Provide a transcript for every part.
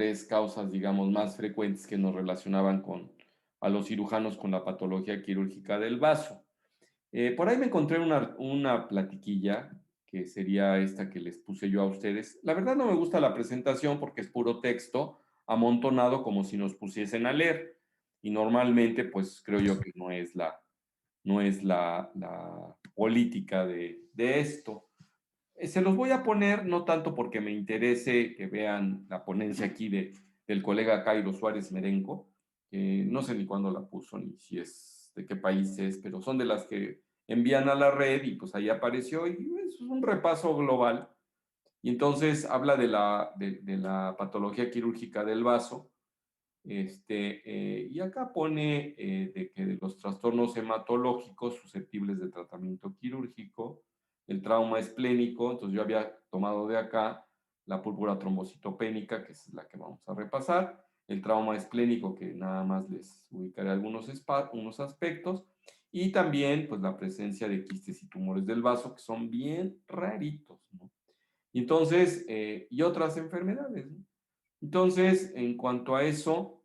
tres causas, digamos, más frecuentes que nos relacionaban a los cirujanos con la patología quirúrgica del vaso. Por ahí me encontré una platiquilla, que sería esta que les puse yo a ustedes. La verdad no me gusta la presentación porque es puro texto amontonado como si nos pusiesen a leer. Y normalmente, pues creo yo que no es la política de esto. Se los voy a poner, no tanto porque me interese que vean la ponencia aquí del colega Cairo Suárez Merenco, que no sé ni cuándo la puso, ni si es, de qué país es, pero son de las que envían a la red y pues ahí apareció y es un repaso global. Y entonces habla de la patología quirúrgica del vaso, y acá pone de que de los trastornos hematológicos susceptibles de tratamiento quirúrgico, el trauma esplénico, entonces yo había tomado de acá la púrpura trombocitopénica, que es la que vamos a repasar, el trauma esplénico, que nada más les ubicaré unos aspectos, y también pues la presencia de quistes y tumores del vaso, que son bien raritos, ¿no? Entonces, y otras enfermedades, ¿no? Entonces, en cuanto a eso,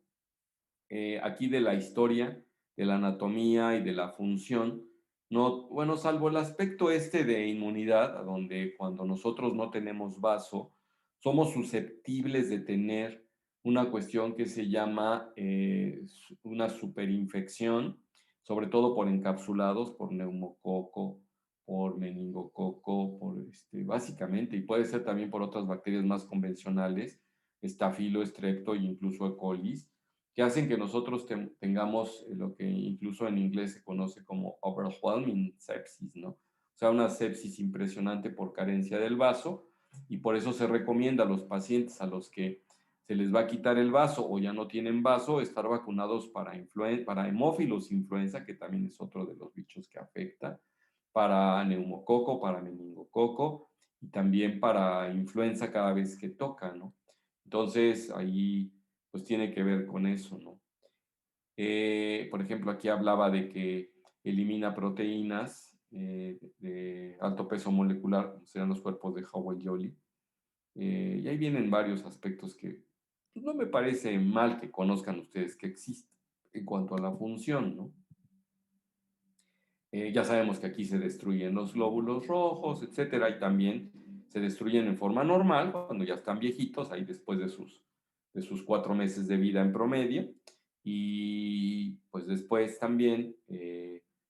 aquí de la historia, de la anatomía y de la función, no, bueno, salvo el aspecto este de inmunidad, donde cuando nosotros no tenemos vaso, somos susceptibles de tener una cuestión que se llama una superinfección, sobre todo por encapsulados, por neumococo, por meningococo, básicamente, y puede ser también por otras bacterias más convencionales, estafilo, estrepto e incluso E. coli, que hacen que nosotros tengamos lo que incluso en inglés se conoce como overwhelming sepsis, ¿no? O sea, una sepsis impresionante por carencia del vaso, y por eso se recomienda a los pacientes a los que se les va a quitar el vaso o ya no tienen vaso, estar vacunados para hemófilos influenza, que también es otro de los bichos que afecta, para neumococo, para meningococo y también para influenza cada vez que toca, ¿no? Entonces, ahí pues tiene que ver con eso, ¿no? Por ejemplo, aquí hablaba de que elimina proteínas de alto peso molecular, como serán los cuerpos de Howell-Jolly. Y ahí vienen varios aspectos que pues, no me parece mal que conozcan ustedes que existen en cuanto a la función, ¿no? Ya sabemos que aquí se destruyen los glóbulos rojos, etcétera, y también se destruyen en forma normal cuando ya están viejitos, ahí después de sus 4 meses de vida en promedio. Y pues después también,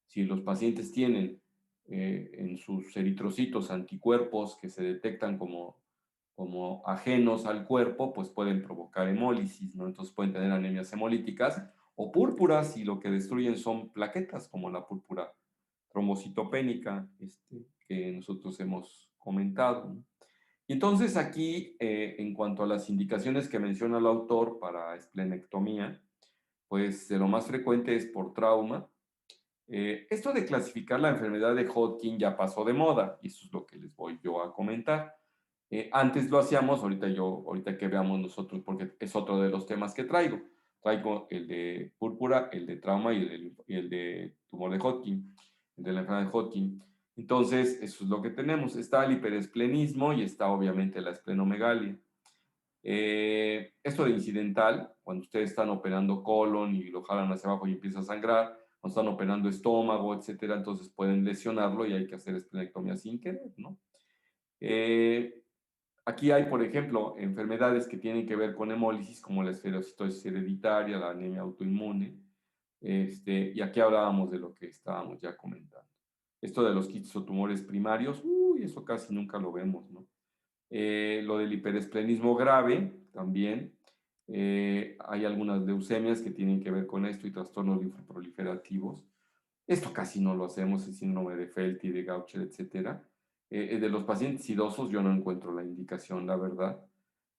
si los pacientes tienen en sus eritrocitos anticuerpos que se detectan como ajenos al cuerpo, pues pueden provocar hemólisis, ¿no? Entonces pueden tener anemias hemolíticas o púrpuras, y lo que destruyen son plaquetas, como la púrpura trombocitopénica, que nosotros hemos comentado, ¿no? Y entonces aquí, en cuanto a las indicaciones que menciona el autor para esplenectomía, pues de lo más frecuente es por trauma. Esto de clasificar la enfermedad de Hodgkin ya pasó de moda, y eso es lo que les voy yo a comentar. Antes lo hacíamos, ahorita que veamos nosotros, porque es otro de los temas que traigo. Traigo el de púrpura, el de trauma y el de tumor de Hodgkin, el de la enfermedad de Hodgkin. Entonces, eso es lo que tenemos. Está el hiperesplenismo y está obviamente la esplenomegalia. Esto de incidental, cuando ustedes están operando colon y lo jalan hacia abajo y empieza a sangrar, cuando están operando estómago, etcétera, entonces pueden lesionarlo y hay que hacer esplenectomía sin querer, ¿no? Eh, Aquí hay, por ejemplo, enfermedades que tienen que ver con hemólisis, como la esferocitosis hereditaria, la anemia autoinmune, y aquí hablábamos de lo que estábamos ya comentando. Esto de los quistes o tumores primarios, uy, eso casi nunca lo vemos, ¿no? Lo del hiperesplenismo grave también. Hay algunas leucemias que tienen que ver con esto y trastornos linfoproliferativos. Esto casi no lo hacemos, el síndrome de Felty, de Gaucher, etcétera. De los pacientes idosos yo no encuentro la indicación, la verdad.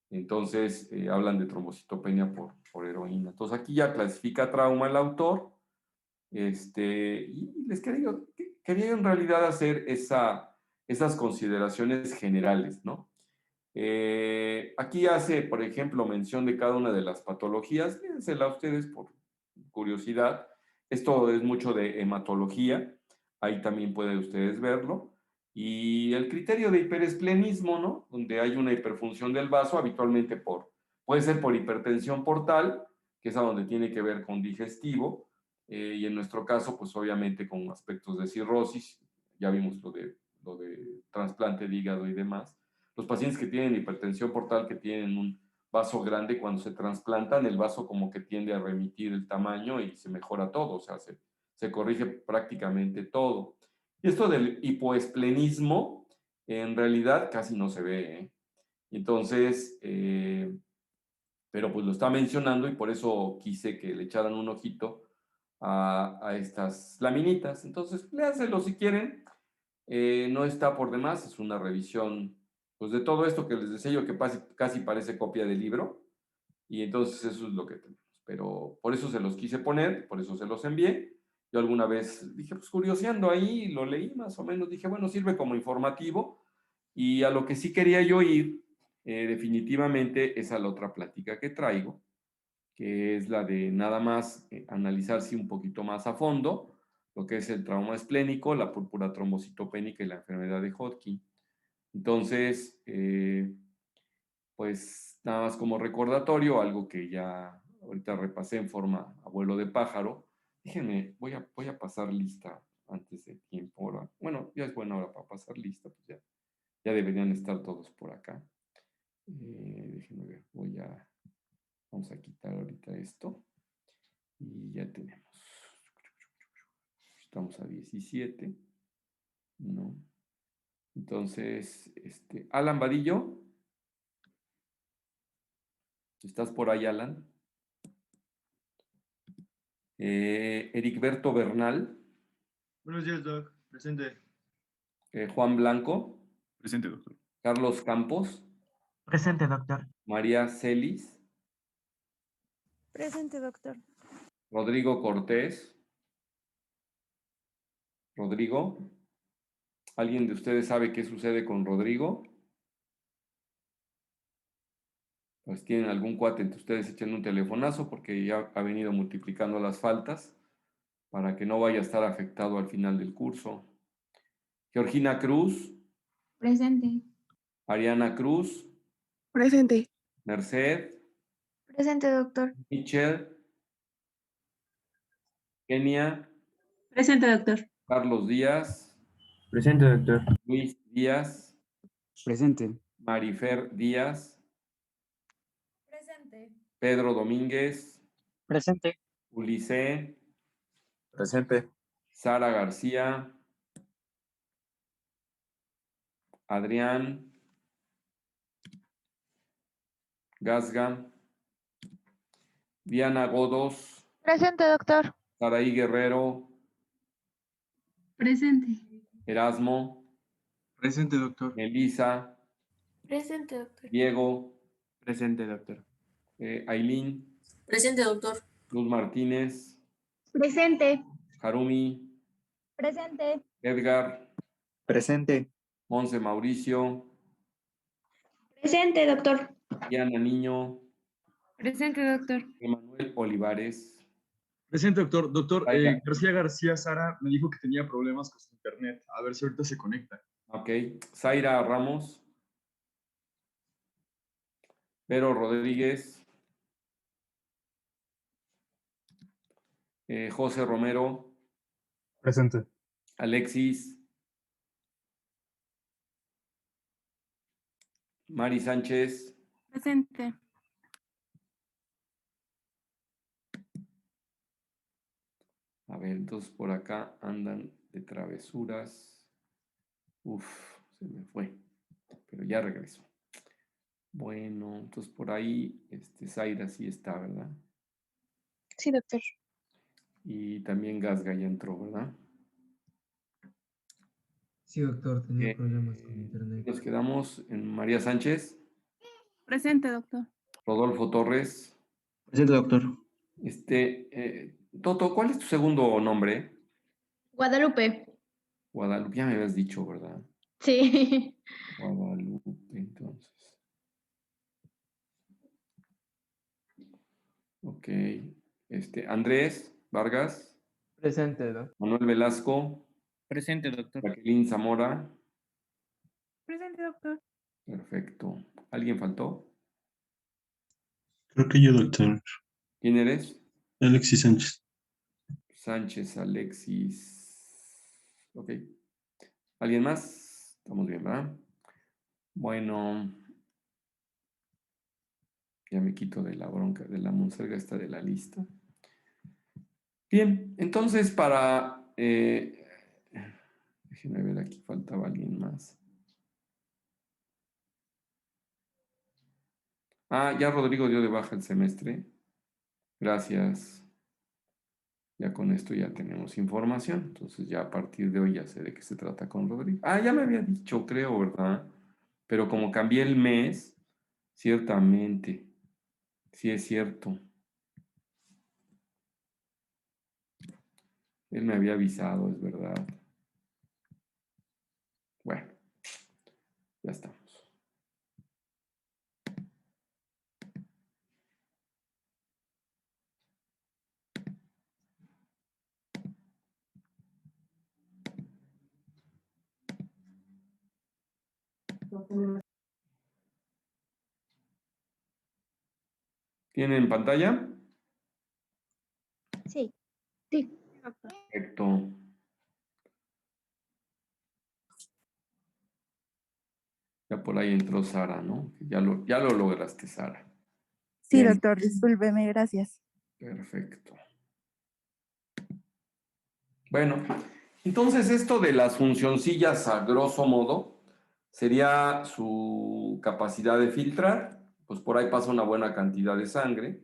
Entonces, hablan de trombocitopenia por heroína. Entonces, aquí ya clasifica trauma el autor. Y les quería en realidad hacer esas consideraciones generales, ¿no? Aquí hace, por ejemplo, mención de cada una de las patologías. Léensela a ustedes por curiosidad. Esto es mucho de hematología. Ahí también pueden ustedes verlo. Y el criterio de hiperesplenismo, ¿no? Donde hay una hiperfunción del vaso, habitualmente por Puede ser por hipertensión portal, que es a donde tiene que ver con digestivo, y en nuestro caso, pues obviamente con aspectos de cirrosis, ya vimos lo de trasplante de hígado y demás. Los pacientes que tienen hipertensión portal, que tienen un vaso grande, cuando se trasplantan, el vaso como que tiende a remitir el tamaño y se mejora todo, o sea, se corrige prácticamente todo. Y esto del hipoesplenismo, en realidad casi no se ve, ¿eh? Entonces, pero pues lo está mencionando y por eso quise que le echaran un ojito a estas laminitas. Entonces, léanselo si quieren. No está por demás, es una revisión pues de todo esto que les decía yo que casi parece copia del libro. Y entonces eso es lo que tenemos. Pero por eso se los quise poner, por eso se los envié. Yo alguna vez dije, pues curioseando ahí, lo leí más o menos, dije, bueno, sirve como informativo. Y a lo que sí quería yo ir, definitivamente, es a la otra plática que traigo, que es la de nada más analizarse un poquito más a fondo lo que es el trauma esplénico, la púrpura trombocitopénica y la enfermedad de Hodgkin. Entonces, pues nada más como recordatorio, algo que ya ahorita repasé en forma abuelo de pájaro. Déjenme, voy a pasar lista antes de tiempo. Ahora. Bueno, ya es buena hora para pasar lista, pues ya deberían estar todos por acá. Déjenme ver, vamos a quitar ahorita esto y ya tenemos. Estamos a 17, ¿no? Entonces, Alan Vadillo, ¿estás por ahí, Alan? Ericberto Bernal. Buenos días, Doc. Presente. Juan Blanco. Presente, doctor. Carlos Campos. Presente, doctor. María Celis. Presente, doctor. Rodrigo Cortés. Rodrigo. ¿Alguien de ustedes sabe qué sucede con Rodrigo? Pues tienen algún cuate entre ustedes, echen un telefonazo porque ya ha venido multiplicando las faltas para que no vaya a estar afectado al final del curso. Georgina Cruz. Presente. Ariana Cruz. Presente. Merced. Presente, doctor. Michelle. Kenia. Presente, doctor. Carlos Díaz. Presente, doctor. Luis Díaz. Presente. Marifer Díaz. Presente. Pedro Domínguez. Presente. Ulises. Presente. Sara García. Adrián. Gasga. Diana Godos. Presente, doctor. Saraí Guerrero. Presente. Erasmo. Presente, doctor. Melissa. Presente, doctor. Diego. Presente, doctor. Ailín. Presente, doctor. Luz Martínez. Presente. Harumi. Presente. Edgar. Presente. Monse Mauricio. Presente, doctor. Diana Niño. Presente, doctor. Emanuel Olivares. Presente, doctor. Doctor, Ahí García García Sara me dijo que tenía problemas con su internet. A ver si ahorita se conecta. Ok. Zaira Ramos. Vero Rodríguez. José Romero. Presente. Alexis. Mari Sánchez. Presente. A ver, entonces por acá andan de travesuras. Uf, se me fue. Pero ya regresó. Bueno, entonces por ahí, Zaira sí está, ¿verdad? Sí, doctor. Y también Gasga ya entró, ¿verdad? Sí, doctor, tenía problemas con internet. Nos quedamos en María Sánchez, Presente, doctor. Rodolfo Torres. Presente, doctor. Toto, ¿cuál es tu segundo nombre? Guadalupe. Guadalupe, ya me habías dicho, ¿verdad? Sí. Guadalupe, entonces. Ok. Andrés Vargas, Presente, doctor. Manuel Velasco, Presente, doctor. Jacqueline Zamora. Presente, doctor. Perfecto. ¿Alguien faltó? Creo que yo, doctor. ¿Quién eres? Alexis Sánchez. Sánchez, Alexis. Ok. ¿Alguien más? Estamos bien, ¿verdad? Bueno, ya me quito de la bronca, de la monserga esta de la lista. Bien, entonces déjenme ver, aquí faltaba alguien más. Ya Rodrigo dio de baja el semestre. Gracias. Ya con esto ya tenemos información. Entonces ya a partir de hoy ya sé de qué se trata con Rodrigo. Ya me había dicho, creo, ¿verdad? Pero como cambié el mes, ciertamente, sí es cierto. Él me había avisado, es verdad. Bueno, ya estamos. ¿Tienen pantalla? Sí. Sí, doctor. Perfecto. Ya por ahí entró Sara, ¿no? Ya lo lograste, Sara. Sí, Bien. doctor, discúlpeme, gracias. Perfecto. Bueno, entonces esto de las funcioncillas a grosso modo sería su capacidad de filtrar, pues por ahí pasa una buena cantidad de sangre,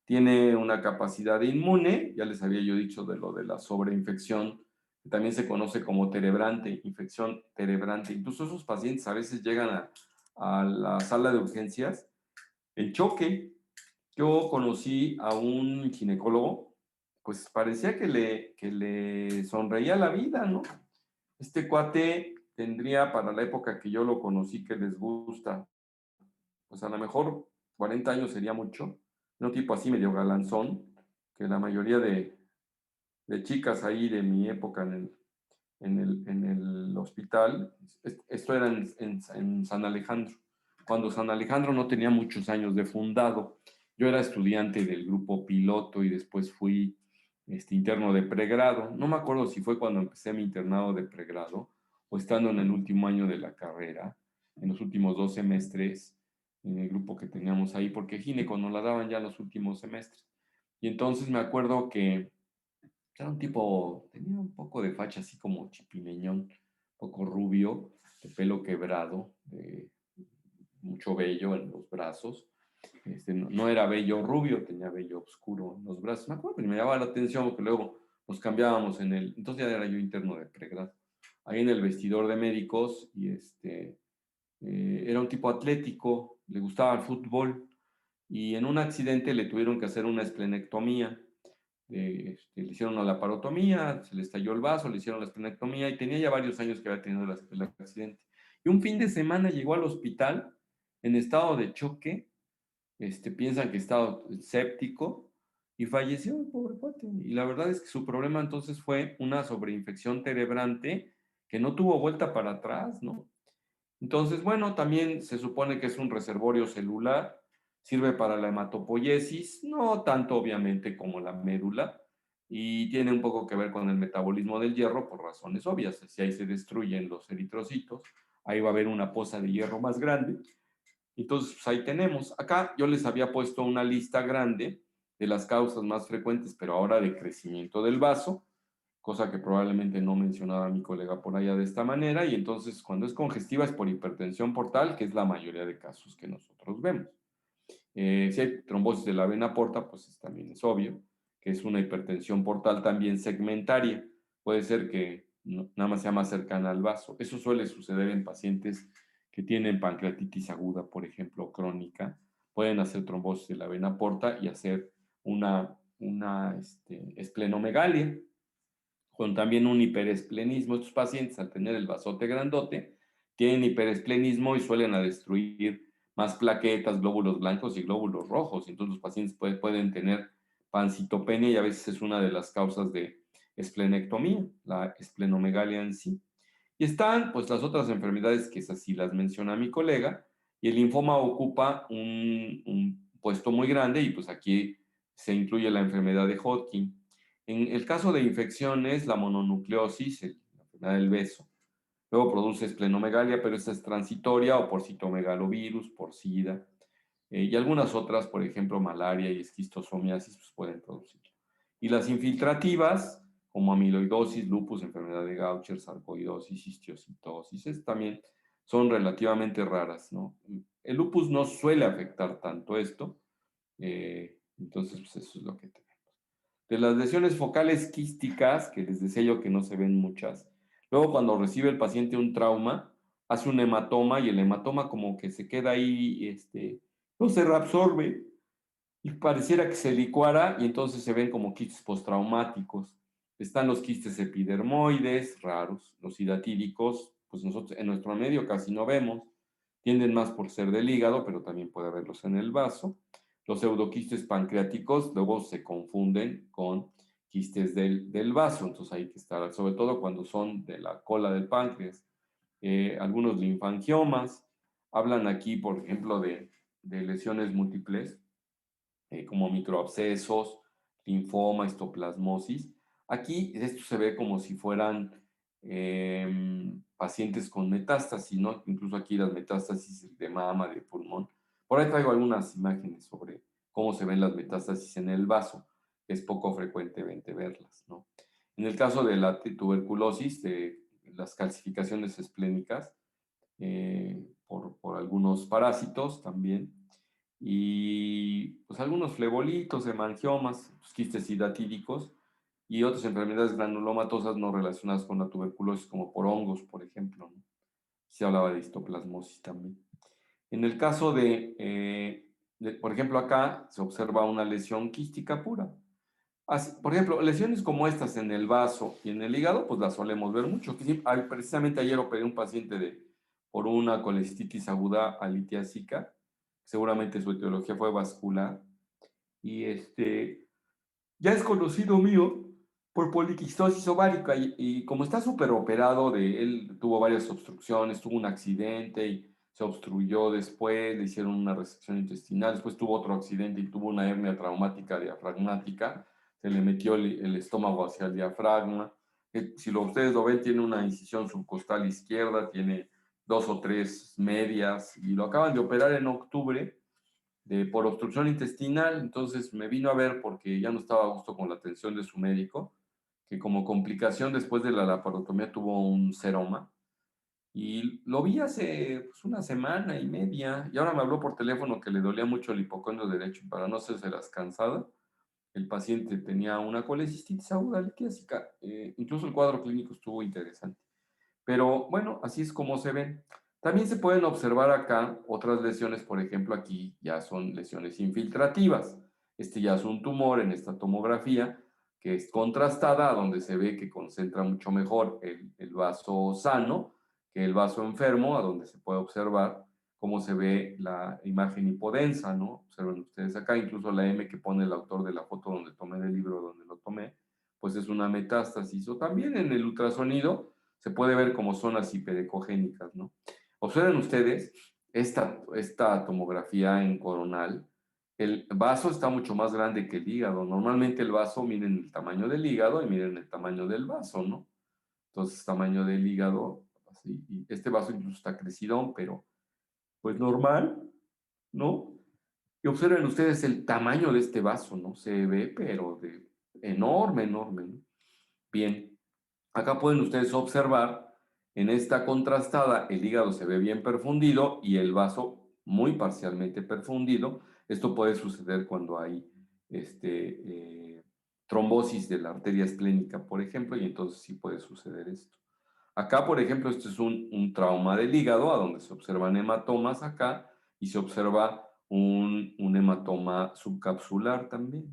tiene una capacidad de inmune, ya les había yo dicho de lo de la sobreinfección, que también se conoce como terebrante, infección terebrante. Incluso esos pacientes a veces llegan a la sala de urgencias en choque. Yo conocí a un ginecólogo, pues parecía que le sonreía la vida, ¿no? Este cuate tendría para la época que yo lo conocí, que les gusta, pues a lo mejor 40 años sería mucho, un tipo así medio galanzón, que la mayoría de chicas ahí de mi época en el hospital, esto era en San Alejandro, cuando San Alejandro no tenía muchos años de fundado. Yo era estudiante del grupo piloto y después fui interno de pregrado. No me acuerdo si fue cuando empecé mi internado de pregrado o estando en el último año de la carrera, en los últimos 2 semestres, en el grupo que teníamos ahí, porque gineco nos la daban ya en los últimos semestres. Y entonces me acuerdo que era un tipo, tenía un poco de facha así como chipimeñón, un poco rubio, de pelo quebrado, de mucho vello en los brazos. No era vello rubio, tenía vello oscuro en los brazos. Me acuerdo que me llamaba la atención porque luego nos cambiábamos entonces ya era yo interno de pregrado, ahí en el vestidor de médicos y era un tipo atlético, le gustaba el fútbol y en un accidente le tuvieron que hacer una esplenectomía. Le hicieron una laparotomía, se le estalló el vaso, le hicieron la esplenectomía y tenía ya varios años que había tenido el accidente. Y un fin de semana llegó al hospital en estado de choque, piensan que estaba séptico y falleció el pobre cuate. Y la verdad es que su problema entonces fue una sobreinfección terebrante que no tuvo vuelta para atrás, ¿no? Entonces, bueno, también se supone que es un reservorio celular, sirve para la hematopoiesis, no tanto obviamente como la médula, y tiene un poco que ver con el metabolismo del hierro por razones obvias. Si ahí se destruyen los eritrocitos, ahí va a haber una poza de hierro más grande. Entonces, pues ahí tenemos. Acá yo les había puesto una lista grande de las causas más frecuentes, pero ahora de crecimiento del vaso, cosa que probablemente no mencionaba mi colega por allá de esta manera, y entonces cuando es congestiva es por hipertensión portal, que es la mayoría de casos que nosotros vemos. Si hay trombosis de la vena porta, pues también es obvio que es una hipertensión portal también segmentaria. Puede ser que nada más sea más cercana al vaso. Eso suele suceder en pacientes que tienen pancreatitis aguda, por ejemplo, crónica. Pueden hacer trombosis de la vena porta y hacer una esplenomegalia, con también un hiperesplenismo. Estos pacientes, al tener el vasote grandote, tienen hiperesplenismo y suelen destruir más plaquetas, glóbulos blancos y glóbulos rojos. Entonces los pacientes pueden tener pancitopenia y a veces es una de las causas de esplenectomía, la esplenomegalia en sí. Y están pues las otras enfermedades que esas sí las menciona mi colega, y el linfoma ocupa un puesto muy grande y pues aquí se incluye la enfermedad de Hodgkin. En el caso de infecciones, la mononucleosis, la enfermedad del beso, luego produce esplenomegalia, pero esta es transitoria, o por citomegalovirus, por SIDA, y algunas otras, por ejemplo, malaria y esquistosomiasis, pues pueden producir. Y las infiltrativas, como amiloidosis, lupus, enfermedad de Gaucher, sarcoidosis, histiocytosis, también son relativamente raras, ¿no? El lupus no suele afectar tanto esto, entonces pues eso es lo que tenemos. De las lesiones focales quísticas, que les decía yo que no se ven muchas, luego cuando recibe el paciente un trauma, hace un hematoma y el hematoma como que se queda ahí, no se reabsorbe y pareciera que se licuara y entonces se ven como quistes postraumáticos. Están los quistes epidermoides, raros, los hidatídicos, pues nosotros en nuestro medio casi no vemos, tienden más por ser del hígado, pero también puede haberlos en el vaso. Los pseudoquistes pancreáticos luego se confunden con quistes del vaso, entonces hay que estar, sobre todo cuando son de la cola del páncreas. Algunos linfangiomas, hablan aquí, por ejemplo, de lesiones múltiples, como microabscesos, linfoma, histoplasmosis. Aquí esto se ve como si fueran pacientes con metástasis, ¿no? Incluso aquí las metástasis de mama, de pulmón. Por ahí traigo algunas imágenes sobre cómo se ven las metástasis en el vaso. Es poco frecuentemente verlas, ¿no? En el caso de la tuberculosis, de las calcificaciones esplénicas, por algunos parásitos también, y pues algunos flebolitos, hemangiomas, pues, quistes hidatídicos y otras enfermedades granulomatosas no relacionadas con la tuberculosis, como por hongos, por ejemplo, ¿no? Se hablaba de histoplasmosis también. En el caso por ejemplo, acá se observa una lesión quística pura. Así, por ejemplo, lesiones como estas en el vaso y en el hígado, pues las solemos ver mucho. Precisamente ayer operé un paciente por una colecistitis aguda litiásica, seguramente su etiología fue vascular, y ya es conocido mío por poliquistosis ovárica, y como está súper operado, él tuvo varias obstrucciones, tuvo un accidente y se obstruyó después, le hicieron una resección intestinal, después tuvo otro accidente y tuvo una hernia traumática diafragmática, se le metió el estómago hacia el diafragma. Si ustedes lo ven, tiene una incisión subcostal izquierda, tiene 2 o 3 medias, y lo acaban de operar en octubre por obstrucción intestinal. Entonces me vino a ver porque ya no estaba a gusto con la atención de su médico, que como complicación después de la laparotomía tuvo un seroma, y lo vi hace pues, una semana y media, y ahora me habló por teléfono que le dolía mucho el hipocondrio derecho, y para no hacerse las cansada, el paciente tenía una colecistitis aguda litiásica. Incluso el cuadro clínico estuvo interesante. Pero bueno, así es como se ven. También se pueden observar acá otras lesiones, por ejemplo, aquí ya son lesiones infiltrativas. Ya es un tumor en esta tomografía que es contrastada, donde se ve que concentra mucho mejor el vaso sano que el vaso enfermo, a donde se puede observar cómo se ve la imagen hipodensa, ¿no? Observen ustedes acá, incluso la M que pone el autor de la foto donde tomé del libro donde lo tomé, pues es una metástasis. O también en el ultrasonido se puede ver como zonas hiperecogénicas, ¿no? Observen ustedes esta tomografía en coronal. El vaso está mucho más grande que el hígado. Normalmente el vaso, miren el tamaño del hígado y miren el tamaño del vaso, ¿no? Entonces, tamaño del hígado, así, y este vaso incluso está crecidón, pero pues normal, ¿no? Y observen ustedes el tamaño de este vaso, ¿no? Se ve, pero enorme, enorme, ¿no? Bien, acá pueden ustedes observar, en esta contrastada, el hígado se ve bien perfundido y el vaso muy parcialmente perfundido. Esto puede suceder cuando hay trombosis de la arteria esplénica, por ejemplo, y entonces sí puede suceder esto. Acá, por ejemplo, este es un trauma del hígado, a donde se observan hematomas acá, y se observa un hematoma subcapsular también.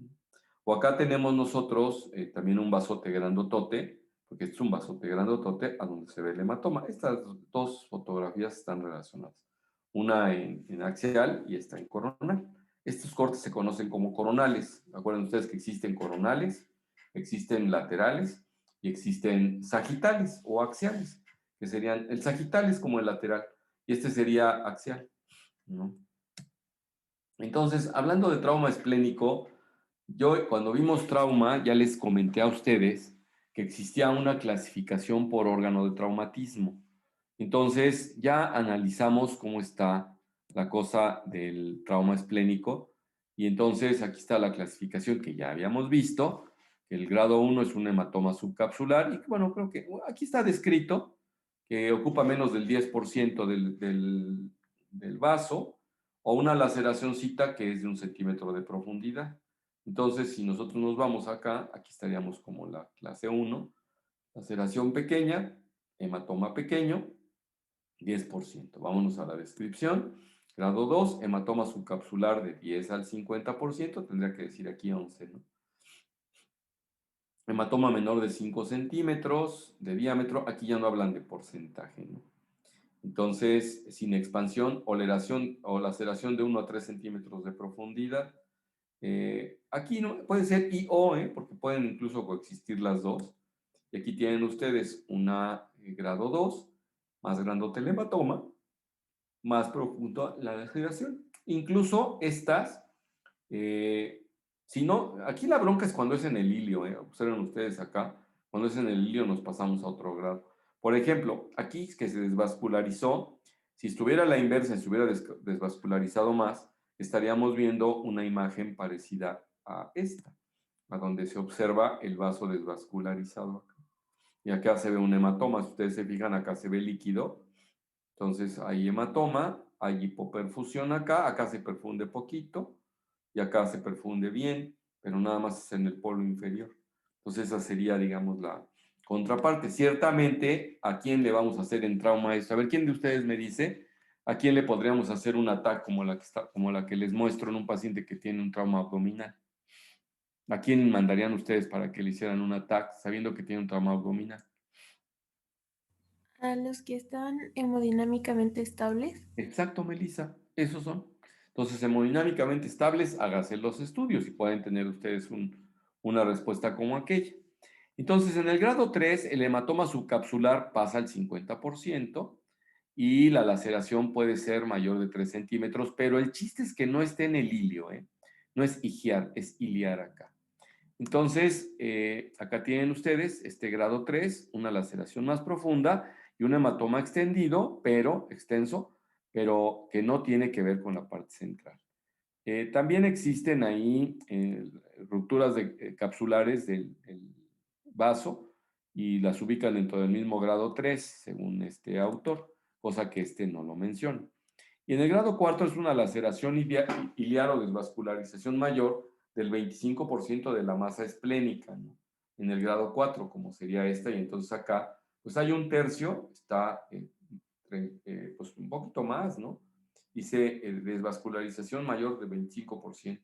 O acá tenemos nosotros también un vasote grandotote, porque este es un vasote grandotote a donde se ve el hematoma. Estas dos fotografías están relacionadas. Una en axial y esta en coronal. Estos cortes se conocen como coronales. Acuerden ustedes que existen coronales, existen laterales y existen sagitales o axiales, que serían, el sagital es como el lateral y este sería axial, ¿no? Entonces, hablando de trauma esplénico, yo cuando vimos trauma ya les comenté a ustedes que existía una clasificación por órgano de traumatismo. Entonces, ya analizamos cómo está la cosa del trauma esplénico y entonces aquí está la clasificación que ya habíamos visto, que el grado 1 es un hematoma subcapsular y que, bueno, creo que aquí está descrito que ocupa menos del 10% del vaso o una laceracióncita que es de 1 centímetro de profundidad. Entonces, si nosotros nos vamos acá, aquí estaríamos como la clase 1, laceración pequeña, hematoma pequeño, 10%. Vámonos a la descripción. Grado 2, hematoma subcapsular de 10 al 50%, tendría que decir aquí 11, ¿no? Hematoma menor de 5 centímetros de diámetro, aquí ya no hablan de porcentaje, ¿no? Entonces, sin expansión o laceración de 1 a 3 centímetros de profundidad. Aquí no, puede ser I o, porque pueden incluso coexistir las dos. Y aquí tienen ustedes una grado 2, más grandote el hematoma, más profundo la laceración. Incluso estas, si no, aquí la bronca es cuando es en el ilio, observen ustedes acá, cuando es en el ilio nos pasamos a otro grado. Por ejemplo, aquí que se desvascularizó, si estuviera a la inversa, si hubiera desvascularizado más, estaríamos viendo una imagen parecida a esta, a donde se observa el vaso desvascularizado acá. Y acá se ve un hematoma, si ustedes se fijan, acá se ve líquido. Entonces hay hematoma, hay hipoperfusión acá se perfunde poquito y acá se perfunde bien, pero nada más es en el polo inferior. Entonces esa sería, digamos, la contraparte. Ciertamente, ¿a quién le vamos a hacer en trauma esto? A ver, ¿quién de ustedes me dice a quién le podríamos hacer un ataque como la que les muestro en un paciente que tiene un trauma abdominal? ¿A quién mandarían ustedes para que le hicieran un ataque sabiendo que tiene un trauma abdominal? A los que están hemodinámicamente estables. Exacto, Melissa, esos son. Entonces, hemodinámicamente estables, hágase los estudios y pueden tener ustedes una respuesta como aquella. Entonces, en el grado 3, el hematoma subcapsular pasa al 50% y la laceración puede ser mayor de 3 centímetros, pero el chiste es que no esté en el ilio, ¿eh? No es igiar, es iliar acá. Entonces, acá tienen ustedes este grado 3, una laceración más profunda y un hematoma extendido, pero extenso, pero que no tiene que ver con la parte central. También existen ahí rupturas capsulares del vaso y las ubican dentro del mismo grado 3, según este autor, cosa que este no lo menciona. Y en el grado 4 es una laceración iliar o desvascularización mayor del 25% de la masa esplénica, ¿no? En el grado 4, como sería esta, y entonces acá, pues hay un tercio, está pues un poquito más, ¿no? Dice desvascularización mayor del 25%.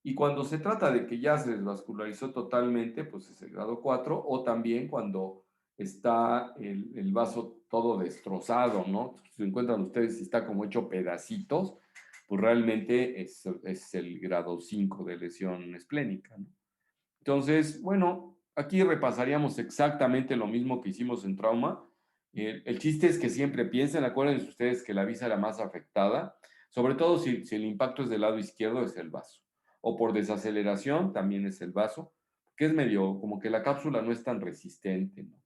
Y cuando se trata de que ya se desvascularizó totalmente, pues es el grado 4, o también cuando está el vaso todo destrozado, ¿no? Si encuentran ustedes si está como hecho pedacitos, pues realmente es el grado 5 de lesión esplénica, ¿no? Entonces, bueno, aquí repasaríamos exactamente lo mismo que hicimos en trauma. El chiste es que siempre piensen, acuérdense ustedes que la visa era más afectada, sobre todo si el impacto es del lado izquierdo, es el vaso. O por desaceleración, también es el vaso, que es medio, como que la cápsula no es tan resistente, ¿no?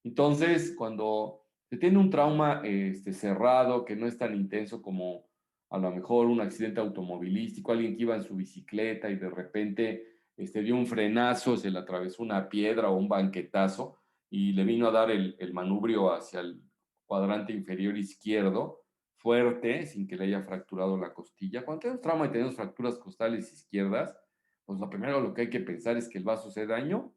Entonces, cuando se tiene un trauma cerrado, que no es tan intenso como a lo mejor un accidente automovilístico, alguien que iba en su bicicleta y de repente dio un frenazo, se le atravesó una piedra o un banquetazo y le vino a dar el manubrio hacia el cuadrante inferior izquierdo, fuerte, sin que le haya fracturado la costilla. Cuando tenemos trauma y tenemos fracturas costales izquierdas, pues lo primero lo que hay que pensar es que el vaso se dañó.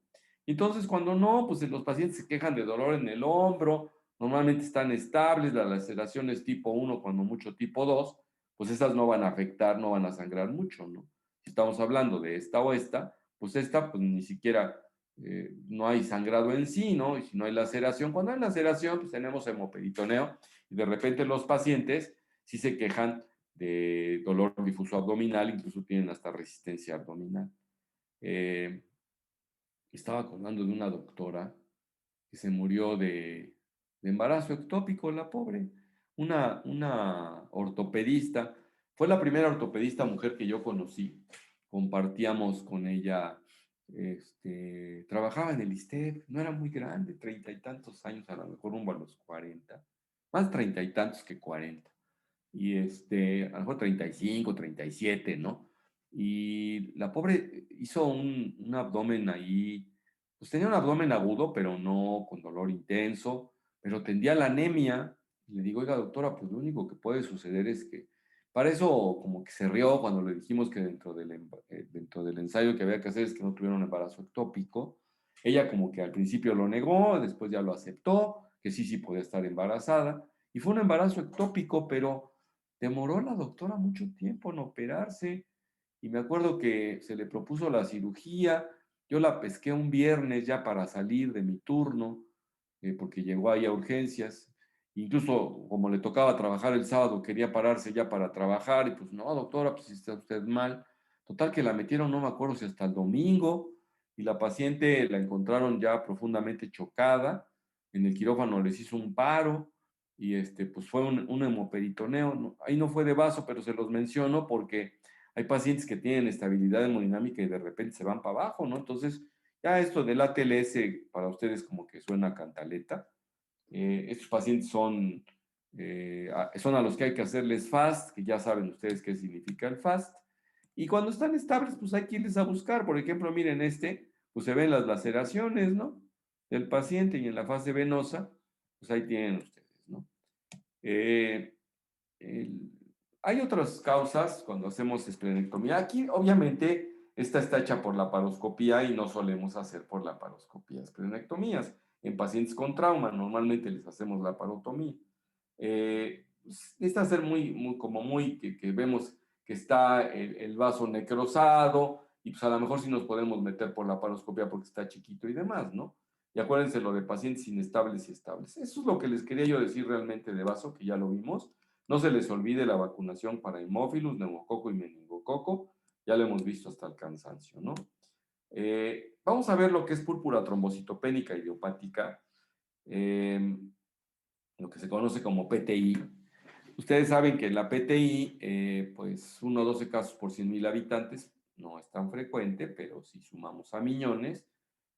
Entonces, cuando no, pues los pacientes se quejan de dolor en el hombro, normalmente están estables, la laceración es tipo 1, cuando mucho tipo 2, pues esas no van a afectar, no van a sangrar mucho, ¿no? Si estamos hablando de esta o esta, pues esta, pues ni siquiera, no hay sangrado en sí, ¿no? Y si no hay laceración, cuando hay laceración, pues tenemos hemoperitoneo y de repente los pacientes sí se quejan de dolor difuso abdominal, incluso tienen hasta resistencia abdominal. Estaba acordando de una doctora que se murió de embarazo ectópico, la pobre, una ortopedista, fue la primera ortopedista mujer que yo conocí. Compartíamos con ella, trabajaba en el ISSSTE, no era muy grande, 30 y tantos años, a lo mejor rumbo a los 40, más 30 y tantos que 40. Y a lo mejor 35, 37, ¿no? Y la pobre hizo un abdomen ahí, pues tenía un abdomen agudo, pero no con dolor intenso, pero tendía a la anemia. Y le digo, oiga, doctora, pues lo único que puede suceder es que, para eso como que se rió cuando le dijimos que dentro del ensayo que había que hacer es que no tuviera un embarazo ectópico. Ella como que al principio lo negó, después ya lo aceptó, que sí podía estar embarazada. Y fue un embarazo ectópico, pero demoró la doctora mucho tiempo en operarse. Y me acuerdo que se le propuso la cirugía. Yo la pesqué un viernes ya para salir de mi turno, porque llegó ahí a urgencias. Incluso como le tocaba trabajar el sábado, quería pararse ya para trabajar. Y pues, no, doctora, pues está usted mal. Total que la metieron, no me acuerdo si hasta el domingo. Y la paciente la encontraron ya profundamente chocada. En el quirófano les hizo un paro. Y pues fue un hemoperitoneo. ¿No? Ahí no fue de vaso, pero se los menciono porque hay pacientes que tienen estabilidad hemodinámica y de repente se van para abajo, ¿no? Entonces, ya esto del ATLS para ustedes como que suena cantaleta. Estos pacientes son a los que hay que hacerles FAST, que ya saben ustedes qué significa el FAST. Y cuando están estables, pues hay que irles a buscar. Por ejemplo, miren pues se ven las laceraciones, ¿no? Del paciente, y en la fase venosa, pues ahí tienen ustedes, ¿no? Eh, el- Hay otras causas cuando hacemos esplenectomía. Aquí, obviamente, esta está hecha por la paroscopía y no solemos hacer por la paroscopía esplenectomías. En pacientes con trauma, normalmente les hacemos la parotomía. Necesita ser que vemos que está el vaso necrosado y pues a lo mejor sí nos podemos meter por la paroscopía porque está chiquito y demás, ¿no? Y acuérdense lo de pacientes inestables y estables. Eso es lo que les quería yo decir realmente de vaso, que ya lo vimos. No se les olvide la vacunación para hemófilus, neumococo y meningococo. Ya lo hemos visto hasta el cansancio, ¿no? Vamos a ver lo que es púrpura trombocitopénica idiopática, lo que se conoce como PTI. Ustedes saben que la PTI, pues 1 o 12 casos por 100,000 habitantes, no es tan frecuente, pero si sumamos a millones,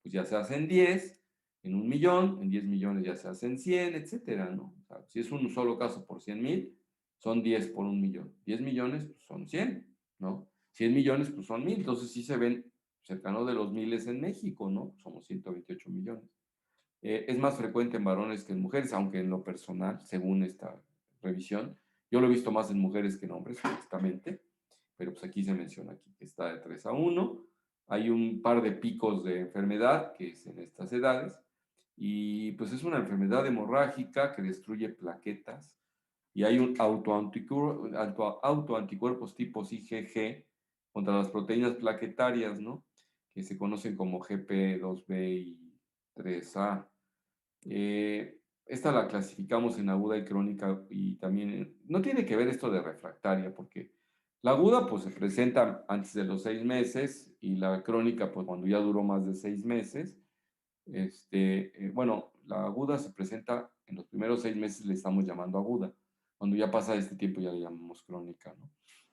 pues ya se hacen 10 en 1 millón, en 10 millones ya se hacen 100, etcétera, ¿no? O sea, si es un solo caso por 100,000, son 10 por 1 millón. 10 millones, pues son 100, ¿no? 100 millones, pues son 1,000. Entonces sí se ven cercano de los miles en México, ¿no? Somos 128 millones. Es más frecuente en varones que en mujeres, aunque en lo personal, según esta revisión, yo lo he visto más en mujeres que en hombres, honestamente, pero pues aquí se menciona aquí que está de 3 a 1. Hay un par de picos de enfermedad que es en estas edades, y pues es una enfermedad hemorrágica que destruye plaquetas, y hay un autoanticuerpos tipo IgG contra las proteínas plaquetarias, ¿no? Que se conocen como GP2B y 3A. Esta la clasificamos en aguda y crónica, y también no tiene que ver esto de refractaria, porque la aguda pues se presenta antes de los 6 meses y la crónica pues cuando ya duró más de 6 meses. Bueno, la aguda se presenta en los primeros 6 meses, le estamos llamando aguda. Cuando ya pasa este tiempo ya le llamamos crónica, ¿no?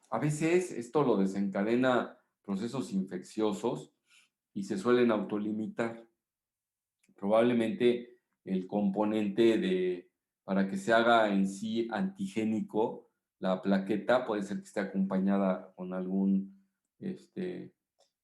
A veces esto lo desencadena procesos infecciosos y se suelen autolimitar. Probablemente el componente para que se haga en sí antigénico, la plaqueta puede ser que esté acompañada con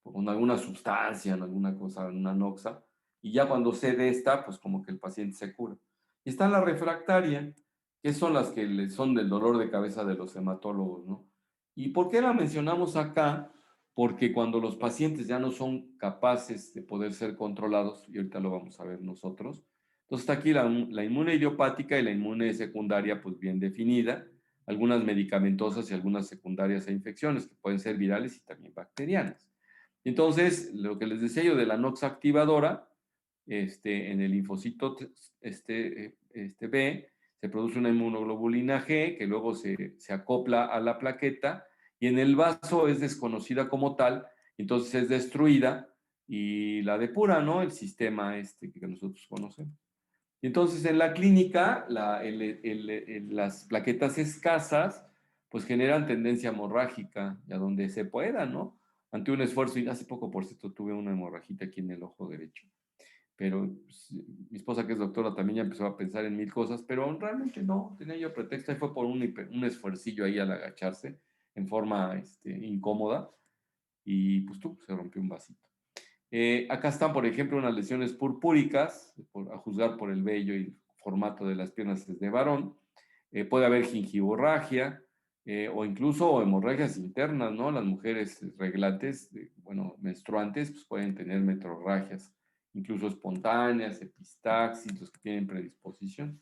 con alguna sustancia, alguna cosa, una noxa, y ya cuando cede esta, pues como que el paciente se cura. Y está la refractaria, que son las que son del dolor de cabeza de los hematólogos, ¿no? ¿Y por qué la mencionamos acá? Porque cuando los pacientes ya no son capaces de poder ser controlados, y ahorita lo vamos a ver nosotros, entonces está aquí la inmune idiopática y la inmune secundaria, pues bien definida, algunas medicamentosas y algunas secundarias a infecciones, que pueden ser virales y también bacterianas. Entonces, lo que les decía yo de la NOX activadora, en el linfocito B, se produce una inmunoglobulina G que luego se acopla a la plaqueta, y en el vaso es desconocida como tal, entonces es destruida y la depura, ¿no? El sistema que nosotros conocemos. Entonces, en la clínica, las plaquetas escasas pues generan tendencia hemorrágica y a donde se pueda, ¿no? Ante un esfuerzo, y hace poco, por cierto, tuve una hemorragita aquí en el ojo derecho. Pero pues, mi esposa, que es doctora, también ya empezó a pensar en mil cosas, pero realmente no, tenía yo pretexto, y fue por un esfuercillo ahí al agacharse en forma incómoda, y pues se rompió un vasito. Acá están, por ejemplo, unas lesiones purpúricas, a juzgar por el vello y el formato de las piernas de varón. Puede haber gingivorragia, o incluso hemorragias internas, ¿no? Las mujeres reglantes, menstruantes, pues pueden tener metrorragias, incluso espontáneas, epistaxis, los que tienen predisposición.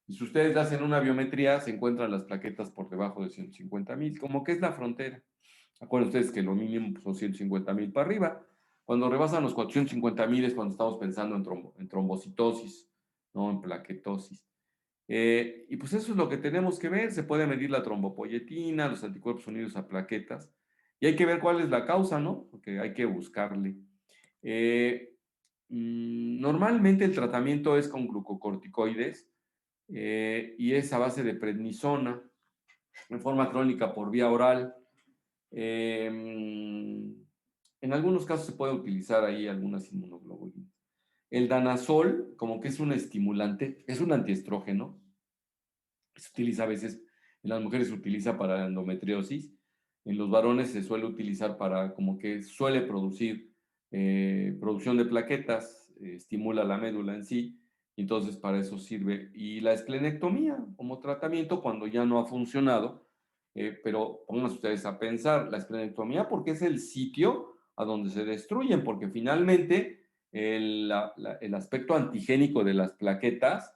Y si ustedes hacen una biometría, se encuentran las plaquetas por debajo de 150,000, como que es la frontera. Acuérdense ustedes que lo mínimo son 150,000 para arriba. Cuando rebasan los 450,000 es cuando estamos pensando en trombocitosis, no en plaquetosis. Y pues eso es lo que tenemos que ver. Se puede medir la trombopoyetina, los anticuerpos unidos a plaquetas, y hay que ver cuál es la causa, ¿no? Porque hay que buscarle. Normalmente el tratamiento es con glucocorticoides, y es a base de prednisona en forma crónica por vía oral. En algunos casos se puede utilizar ahí algunas inmunoglobulinas. El danazol, como que es un estimulante, es un antiestrógeno. Se utiliza a veces, en las mujeres se utiliza para la endometriosis. En los varones se suele utilizar para, como que suele producir producción de plaquetas, estimula la médula en sí, y entonces para eso sirve. Y la esplenectomía como tratamiento cuando ya no ha funcionado, pero pónganse ustedes a pensar, la esplenectomía porque es el sitio a donde se destruyen, porque finalmente el aspecto antigénico de las plaquetas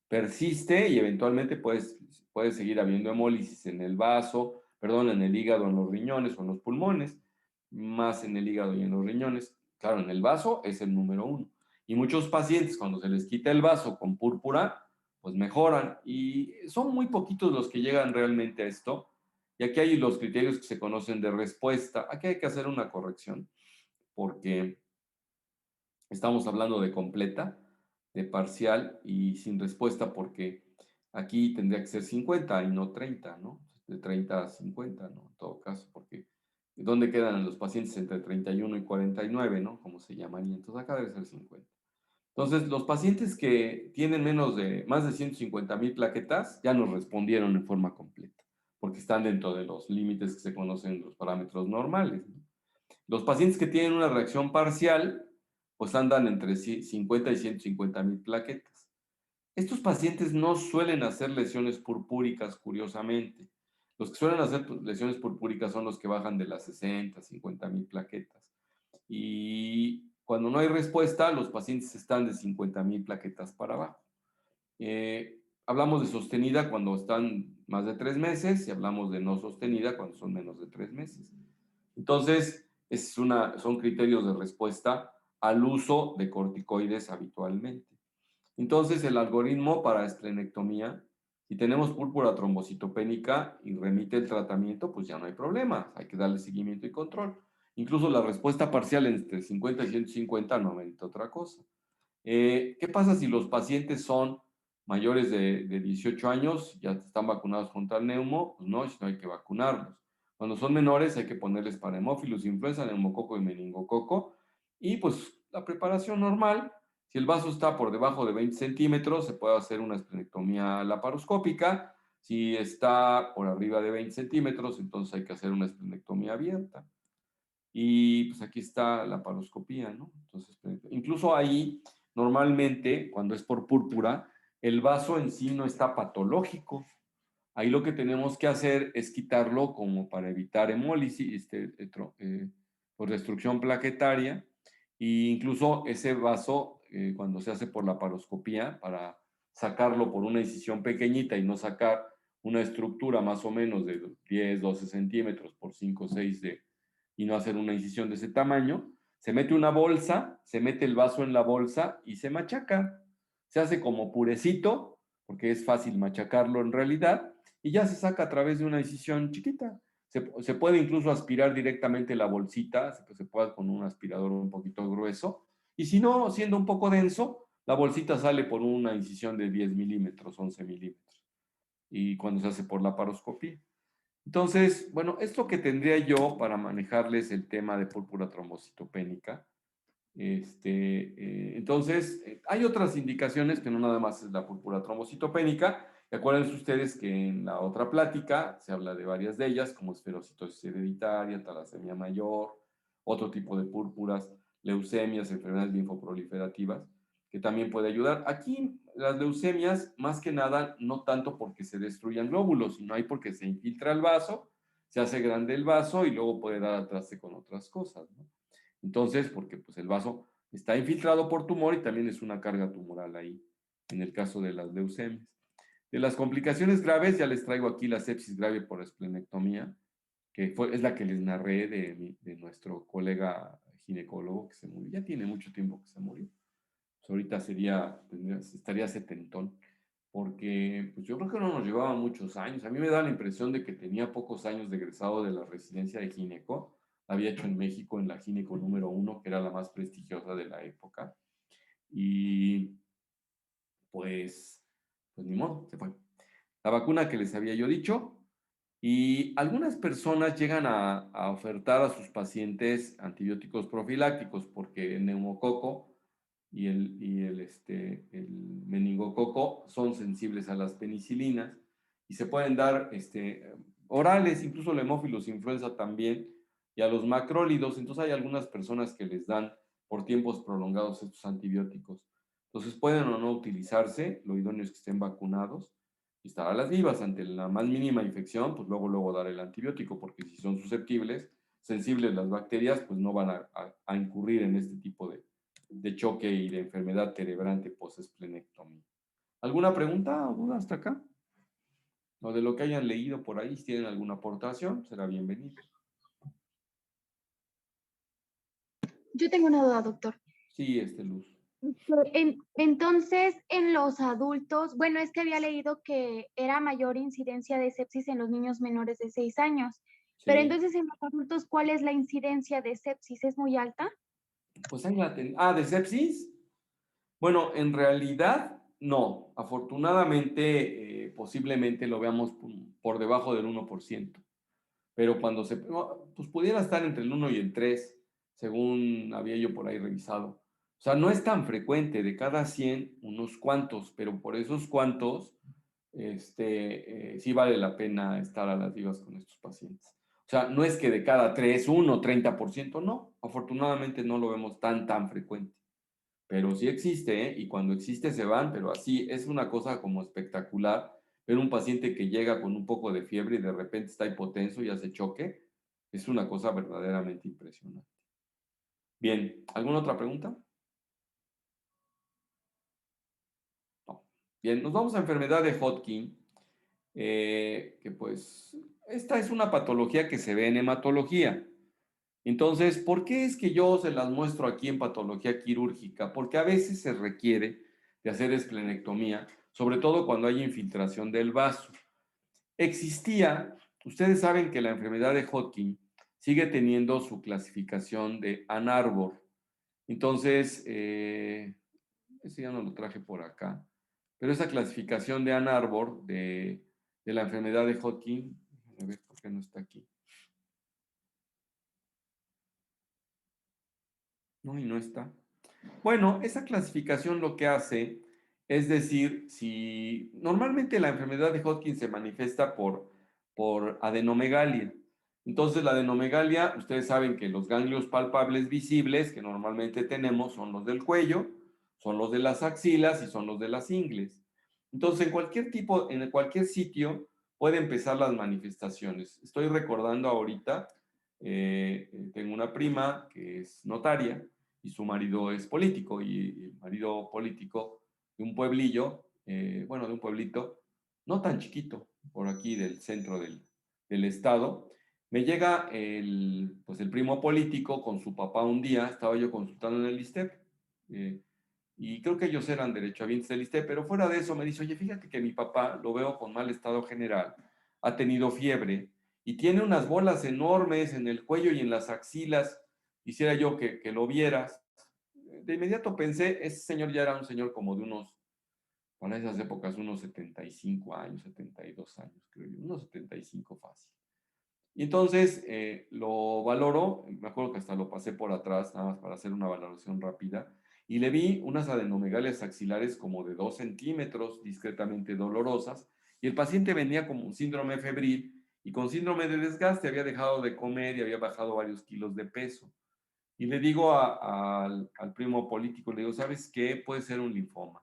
persiste y eventualmente puede seguir habiendo hemólisis en el vaso, en el hígado, en los riñones o en los pulmones, más en el hígado y en los riñones. Claro, en el vaso es el número 1. Y muchos pacientes, cuando se les quita el vaso con púrpura, pues mejoran. Y son muy poquitos los que llegan realmente a esto. Y aquí hay los criterios que se conocen de respuesta. Aquí hay que hacer una corrección, porque estamos hablando de completa, de parcial y sin respuesta, porque aquí tendría que ser 50 y no 30, ¿no? De 30 a 50, ¿no? En todo caso, porque ¿dónde quedan los pacientes entre 31 y 49, ¿no? Como se llamaría. Entonces acá debe ser 50. Entonces, los pacientes que tienen más de 150,000 plaquetas ya nos respondieron en forma completa, porque están dentro de los límites que se conocen, los parámetros normales, ¿no? Los pacientes que tienen una reacción parcial, pues andan entre 50 y 150,000 plaquetas. Estos pacientes no suelen hacer lesiones purpúricas, curiosamente. Los que suelen hacer lesiones purpúricas son los que bajan de las 60, 50,000 plaquetas. Y cuando no hay respuesta, los pacientes están de 50,000 plaquetas para abajo. Hablamos de sostenida cuando están más de 3 meses y hablamos de no sostenida cuando son menos de 3 meses. Entonces, son criterios de respuesta al uso de corticoides habitualmente. Entonces, el algoritmo para esplenectomía, si tenemos púrpura trombocitopénica y remite el tratamiento, pues ya no hay problema, hay que darle seguimiento y control. Incluso la respuesta parcial entre 50 y 150 no amerita otra cosa. ¿Qué pasa si los pacientes son mayores de 18 años, ya están vacunados contra el neumo? Pues no hay que vacunarlos. Cuando son menores hay que ponerles para hemófilos, influenza, neumococo y meningococo. Y pues la preparación normal, si el vaso está por debajo de 20 centímetros, se puede hacer una esplenectomía laparoscópica. Si está por arriba de 20 centímetros, entonces hay que hacer una esplenectomía abierta. Y pues aquí está la laparoscopía, ¿no? Entonces, incluso ahí, normalmente, cuando es por púrpura, el vaso en sí no está patológico. Ahí lo que tenemos que hacer es quitarlo como para evitar hemólisis, por destrucción plaquetaria. E incluso ese vaso, cuando se hace por la laparoscopía, para sacarlo por una incisión pequeñita y no sacar una estructura más o menos de 10, 12 centímetros por 5, 6 y no hacer una incisión de ese tamaño, se mete una bolsa, se mete el vaso en la bolsa y se machaca. Se hace como purecito, porque es fácil machacarlo en realidad, y ya se saca a través de una incisión chiquita. Se puede incluso aspirar directamente la bolsita, se puede con un aspirador un poquito grueso, y si no, siendo un poco denso, la bolsita sale por una incisión de 10 milímetros, 11 milímetros, y cuando se hace por la laparoscopía. Entonces, bueno, esto que tendría yo para manejarles el tema de púrpura trombocitopénica. Entonces, hay otras indicaciones que no nada más es la púrpura trombocitopénica. Y acuérdense ustedes que en la otra plática se habla de varias de ellas, como esferocitosis hereditaria, talasemia mayor, otro tipo de púrpuras, leucemias, enfermedades linfoproliferativas, que también puede ayudar. Aquí, las leucemias, más que nada, no tanto porque se destruyan glóbulos, sino hay porque se infiltra el vaso, se hace grande el vaso y luego puede dar al traste con otras cosas, ¿no? Entonces, porque pues el vaso está infiltrado por tumor y también es una carga tumoral ahí, en el caso de las leucemias. De las complicaciones graves, ya les traigo aquí la sepsis grave por esplenectomía, que es la que les narré de nuestro colega ginecólogo que se murió. Ya tiene mucho tiempo que se murió. Pues ahorita estaría setentón, porque pues yo creo que no nos llevaba muchos años. A mí me da la impresión de que tenía pocos años de egresado de la residencia de gineco. La había hecho en México en la gineco número 1, que era la más prestigiosa de la época. Y pues ni modo, se fue. La vacuna que les había yo dicho, y algunas personas llegan a ofertar a sus pacientes antibióticos profilácticos porque el neumococo y el meningococo son sensibles a las penicilinas y se pueden dar orales, incluso el hemófilos influenza también, y a los macrólidos. Entonces hay algunas personas que les dan por tiempos prolongados estos antibióticos. Entonces pueden o no utilizarse, lo idóneo es que estén vacunados y estar a las vivas ante la más mínima infección, pues luego dar el antibiótico, porque si son susceptibles, sensibles las bacterias, pues no van a incurrir en este tipo de choque y de enfermedad cerebrante post-esplenectomía. ¿Alguna pregunta o duda hasta acá? O de lo que hayan leído por ahí, si tienen alguna aportación, será bienvenido. Yo tengo una duda, doctor. Sí, Luz. Entonces, en los adultos, bueno, es que había leído que era mayor incidencia de sepsis en los niños menores de 6 años, Sí. pero entonces en los adultos, ¿cuál es la incidencia de sepsis? ¿Es muy alta? Pues ahí ¿de sepsis? Bueno, en realidad no. Afortunadamente, posiblemente lo veamos por debajo del 1%. Pero cuando pues pudiera estar entre el 1 y el 3, según había yo por ahí revisado. O sea, no es tan frecuente, de cada 100, unos cuantos, pero por esos cuantos, sí vale la pena estar a las vivas con estos pacientes. O sea, no es que de cada 3, 1, 30%, no. Afortunadamente no lo vemos tan frecuente. Pero sí existe, ¿eh? Y cuando existe se van, pero así es una cosa como espectacular. Ver un paciente que llega con un poco de fiebre y de repente está hipotenso y hace choque, es una cosa verdaderamente impresionante. Bien, ¿alguna otra pregunta? No. Bien, nos vamos a enfermedad de Hodgkin, que pues esta es una patología que se ve en hematología. Entonces, ¿por qué es que yo se las muestro aquí en patología quirúrgica? Porque a veces se requiere de hacer esplenectomía, sobre todo cuando hay infiltración del vaso. Ustedes saben que la enfermedad de Hodgkin sigue teniendo su clasificación de Ann Arbor. Entonces, ese ya no lo traje por acá, pero esa clasificación de Ann Arbor de la enfermedad de Hodgkin, a ver por qué no está aquí. No, y no está. Bueno, esa clasificación lo que hace es decir, si normalmente la enfermedad de Hodgkin se manifiesta por adenomegalia. Entonces, la adenomegalia, ustedes saben que los ganglios palpables visibles que normalmente tenemos son los del cuello, son los de las axilas y son los de las ingles. Entonces, en cualquier sitio puede empezar las manifestaciones. Estoy recordando ahorita, tengo una prima que es notaria, y su marido es político, y el marido político de un pueblillo, de un pueblito, no tan chiquito, por aquí del centro del estado. Me llega pues el primo político con su papá un día, estaba yo consultando en el ISSSTE, y creo que ellos eran derechohabientes del ISSSTE, pero fuera de eso me dice, oye, fíjate que mi papá lo veo con mal estado general, ha tenido fiebre, y tiene unas bolas enormes en el cuello y en las axilas. Quisiera yo que lo vieras. De inmediato pensé, ese señor ya era un señor como de para esas épocas, unos 75 años, 72 años, creo yo, unos 75 fácil. Y entonces lo valoro, me acuerdo que hasta lo pasé por atrás, nada más para hacer una valoración rápida, y le vi unas adenomegalias axilares como de 2 centímetros, discretamente dolorosas, y el paciente venía como un síndrome febril y con síndrome de desgaste, había dejado de comer y había bajado varios kilos de peso. Y le digo al primo político, le digo, ¿sabes qué? Puede ser un linfoma.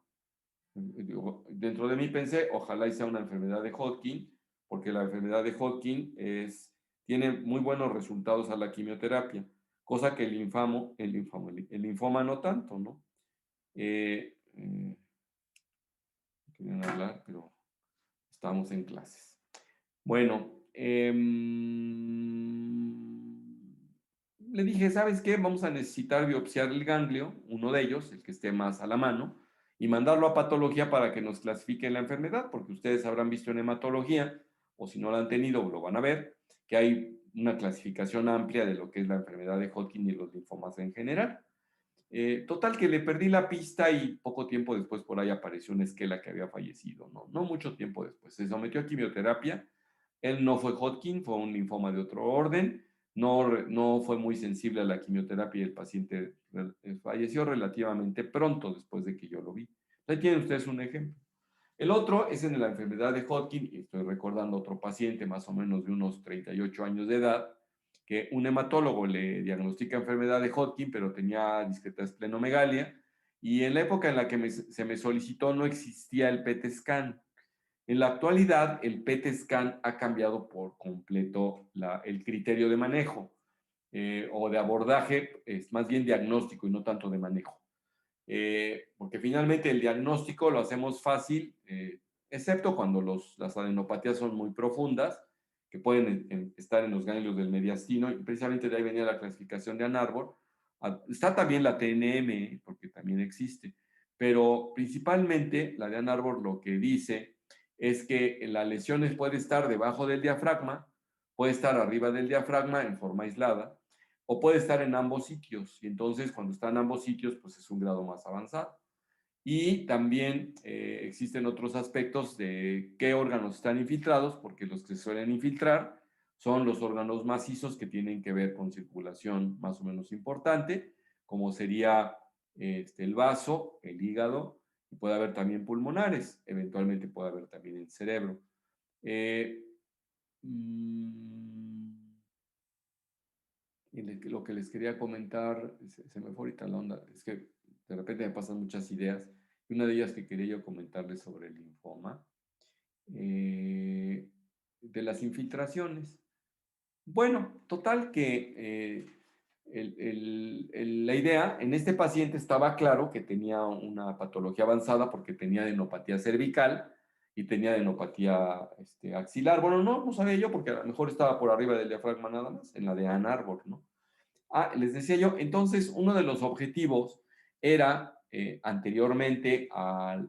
Dentro de mí pensé, ojalá y sea una enfermedad de Hodgkin, porque la enfermedad de Hodgkin tiene muy buenos resultados a la quimioterapia, cosa que el linfoma no tanto, ¿no? Querían hablar, pero estamos en clases. Bueno, le dije, ¿sabes qué? Vamos a necesitar biopsiar el ganglio, uno de ellos, el que esté más a la mano, y mandarlo a patología para que nos clasifiquen la enfermedad, porque ustedes habrán visto en hematología, o si no la han tenido, lo van a ver, que hay una clasificación amplia de lo que es la enfermedad de Hodgkin y los linfomas en general. Total que le perdí la pista y poco tiempo después por ahí apareció una esquela que había fallecido, ¿no? No mucho tiempo después. Se sometió a quimioterapia. Él no fue Hodgkin, fue un linfoma de otro orden. No fue muy sensible a la quimioterapia y el paciente falleció relativamente pronto después de que yo lo vi. Ahí tienen ustedes un ejemplo. El otro es en la enfermedad de Hodgkin, y estoy recordando otro paciente más o menos de unos 38 años de edad, que un hematólogo le diagnostica enfermedad de Hodgkin, pero tenía discreta esplenomegalia, y en la época en la que se me solicitó no existía el PET scan. En la actualidad, el PET scan ha cambiado por completo el criterio de manejo o de abordaje, es más bien diagnóstico y no tanto de manejo. Porque finalmente el diagnóstico lo hacemos fácil, excepto cuando las adenopatías son muy profundas, que pueden estar en los ganglios del mediastino, y precisamente de ahí venía la clasificación de Ann Arbor. Está también la TNM, porque también existe, pero principalmente la de Ann Arbor lo que dice es que la lesión puede estar debajo del diafragma, puede estar arriba del diafragma en forma aislada, o puede estar en ambos sitios, y entonces cuando está en ambos sitios, pues es un grado más avanzado. Y también existen otros aspectos de qué órganos están infiltrados, porque los que se suelen infiltrar son los órganos macizos que tienen que ver con circulación más o menos importante, como sería el vaso, el hígado, y puede haber también pulmonares, eventualmente puede haber también el cerebro. Lo que les quería comentar, se me fue ahorita la onda, es que de repente me pasan muchas ideas, y una de ellas que quería yo comentarles sobre el linfoma, de las infiltraciones. Bueno, total que la idea, en este paciente estaba claro que tenía una patología avanzada porque tenía adenopatía cervical y tenía adenopatía axilar. Bueno, no sabía yo porque a lo mejor estaba por arriba del diafragma nada más, en la de Ann Arbor, ¿no? Les decía yo, entonces uno de los objetivos era anteriormente a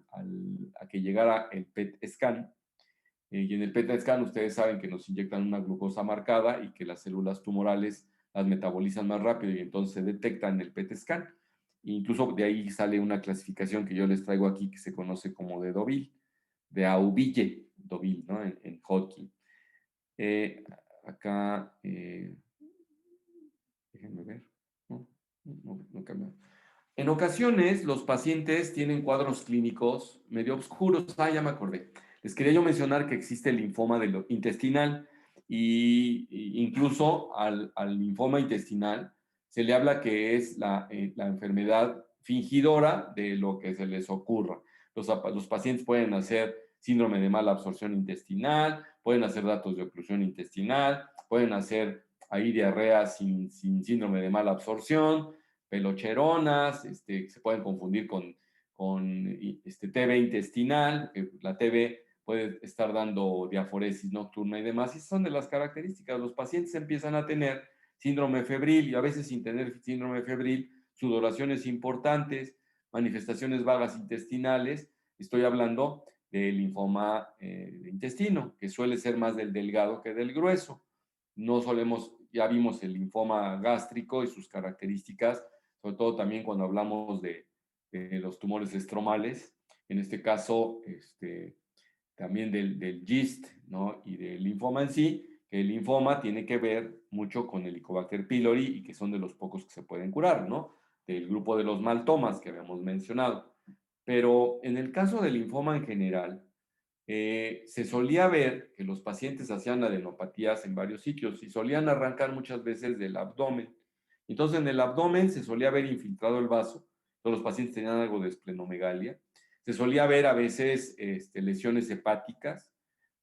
que llegara el PET scan, y en el PET scan ustedes saben que nos inyectan una glucosa marcada y que las células tumorales las metabolizan más rápido y entonces se detecta en el PET scan. E incluso de ahí sale una clasificación que yo les traigo aquí que se conoce como de Deauville, de Auville, Deauville, ¿no? En Hodgkin. Acá, déjenme ver, no cambió. En ocasiones los pacientes tienen cuadros clínicos medio oscuros. Ya me acordé. Les quería yo mencionar que existe el linfoma intestinal y incluso al linfoma intestinal se le habla que es la enfermedad fingidora de lo que se les ocurra. Los pacientes pueden hacer síndrome de mala absorción intestinal, pueden hacer datos de oclusión intestinal, pueden hacer ahí diarrea sin síndrome de mala absorción, pelocheronas, se pueden confundir con TB intestinal, que la TB puede estar dando diaforesis nocturna y demás, y son de las características. Los pacientes empiezan a tener síndrome febril y a veces sin tener síndrome febril, sudoraciones importantes, manifestaciones vagas intestinales. Estoy hablando del linfoma de intestino, que suele ser más del delgado que del grueso. No solemos, ya vimos el linfoma gástrico y sus características, sobre todo también cuando hablamos de los tumores estromales, en este caso también del GIST, ¿no? Y del linfoma en sí, que el linfoma tiene que ver mucho con el Helicobacter pylori y que son de los pocos que se pueden curar, ¿no? Del grupo de los maltomas que habíamos mencionado. Pero en el caso del linfoma en general, se solía ver que los pacientes hacían adenopatías en varios sitios y solían arrancar muchas veces del abdomen. Entonces, en el abdomen se solía ver infiltrado el vaso, todos los pacientes tenían algo de esplenomegalia. Se solía ver a veces lesiones hepáticas,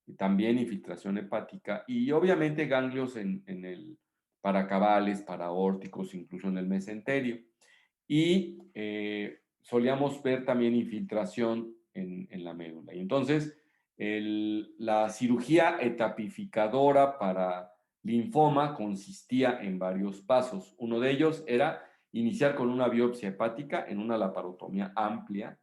y también infiltración hepática, y obviamente ganglios en el paracavales, paraórticos, incluso en el mesenterio. Y solíamos ver también infiltración en la médula. Y entonces, la cirugía etapificadora para linfoma consistía en varios pasos. Uno de ellos era iniciar con una biopsia hepática en una laparotomía amplia,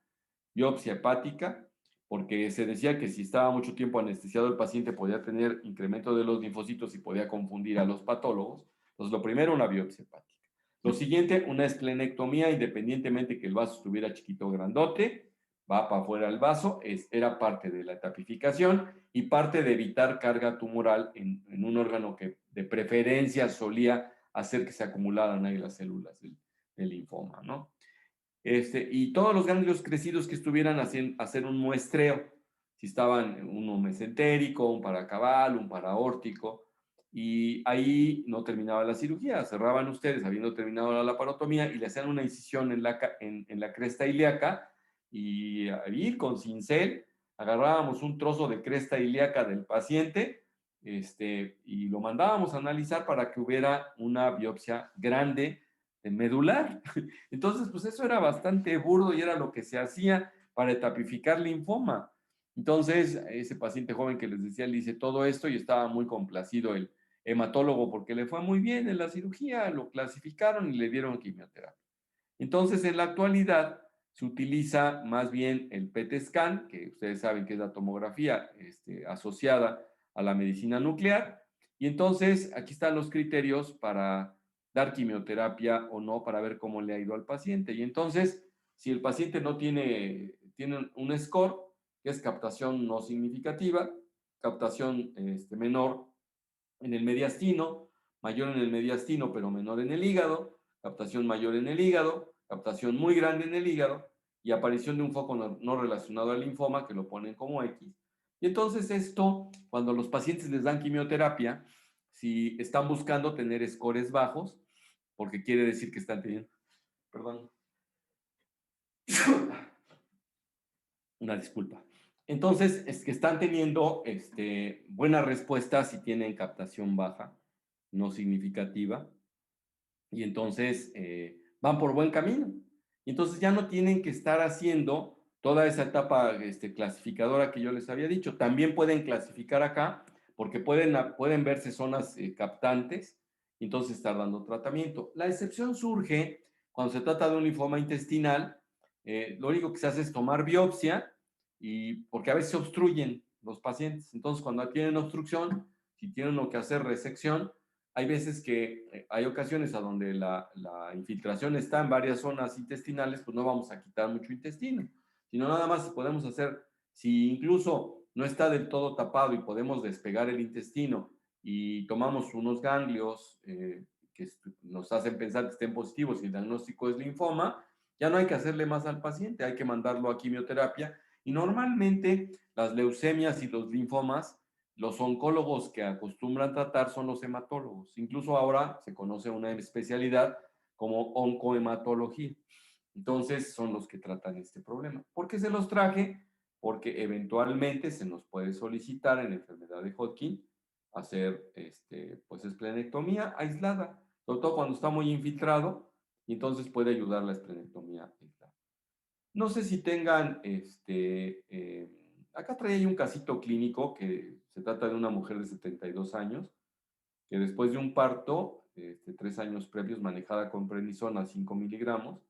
biopsia hepática, porque se decía que si estaba mucho tiempo anestesiado el paciente podía tener incremento de los linfocitos y podía confundir a los patólogos. Entonces, lo primero, una biopsia hepática. Lo siguiente, una esplenectomía, independientemente que el vaso estuviera chiquito o grandote, va para afuera el vaso, era parte de la tapificación y parte de evitar carga tumoral en un órgano que de preferencia solía hacer que se acumularan ahí las células del linfoma, ¿no? Y todos los ganglios crecidos que estuvieran hacer un muestreo, si estaban uno mesentérico, un paracaval, un paraórtico, y ahí no terminaba la cirugía, cerraban ustedes habiendo terminado la laparotomía y le hacían una incisión en la cresta ilíaca y ahí con cincel agarrábamos un trozo de cresta ilíaca del paciente y lo mandábamos a analizar para que hubiera una biopsia grande medular. Entonces, pues eso era bastante burdo y era lo que se hacía para etapificar linfoma. Entonces, ese paciente joven que les decía, le hice todo esto y estaba muy complacido el hematólogo porque le fue muy bien en la cirugía, lo clasificaron y le dieron quimioterapia. Entonces, en la actualidad se utiliza más bien el PET scan, que ustedes saben que es la tomografía asociada a la medicina nuclear. Y entonces, aquí están los criterios para dar quimioterapia o no, para ver cómo le ha ido al paciente. Y entonces, si el paciente no tiene un score, que es captación no significativa, captación menor en el mediastino, mayor en el mediastino, pero menor en el hígado, captación mayor en el hígado, captación muy grande en el hígado y aparición de un foco no relacionado al linfoma, que lo ponen como X. Y entonces esto, cuando los pacientes les dan quimioterapia, si están buscando tener scores bajos, porque quiere decir que están teniendo, perdón, una disculpa. Entonces, es que están teniendo buenas respuestas si tienen captación baja, no significativa, y entonces van por buen camino. Y entonces ya no tienen que estar haciendo toda esa etapa clasificadora que yo les había dicho. También pueden clasificar acá, porque pueden verse zonas captantes, y entonces estar dando tratamiento. La excepción surge cuando se trata de un linfoma intestinal. Lo único que se hace es tomar biopsia, porque a veces se obstruyen los pacientes. Entonces, cuando tienen obstrucción, si tienen lo que hacer resección, hay veces que hay ocasiones a donde la infiltración está en varias zonas intestinales, pues no vamos a quitar mucho intestino, sino nada más podemos hacer, si incluso no está del todo tapado y podemos despegar el intestino y tomamos unos ganglios que nos hacen pensar que estén positivos y el diagnóstico es linfoma, ya no hay que hacerle más al paciente, hay que mandarlo a quimioterapia. Y normalmente las leucemias y los linfomas, los oncólogos que acostumbran tratar son los hematólogos. Incluso ahora se conoce una especialidad como oncohematología. Entonces son los que tratan este problema. ¿Por qué se los traje? Porque eventualmente se nos puede solicitar en la enfermedad de Hodgkin hacer pues esplenectomía aislada, sobre todo cuando está muy infiltrado, y entonces puede ayudar la esplenectomía aislada. No sé si tengan, acá traía un casito clínico que se trata de una mujer de 72 años, que después de un parto, 3 años previos, manejada con prednisona 5 miligramos,